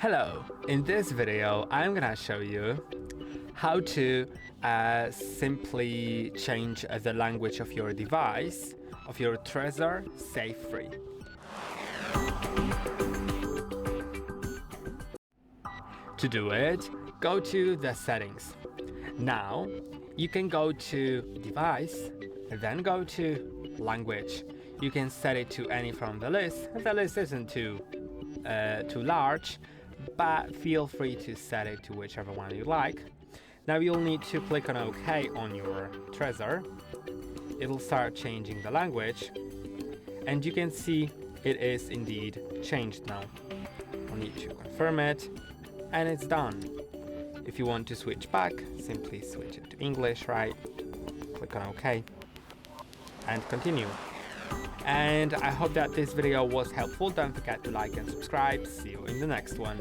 Hello, in this video I'm gonna show you how to simply change the language of your device, of your TREZOR Safe free. To do it, go to the settings. Now you can go to device, then go to language. You can set it to any from the list. The list isn't too large, but feel free to set it to whichever one you like. Now you'll need to click on OK on your TREZOR. It'll start changing the language, and you can see it is indeed changed now. You'll need to confirm it, and it's done. If you want to switch back, simply switch it to English, right? Click on OK and continue. And I hope that this video was helpful. Don't forget to like and subscribe. See you in the next one.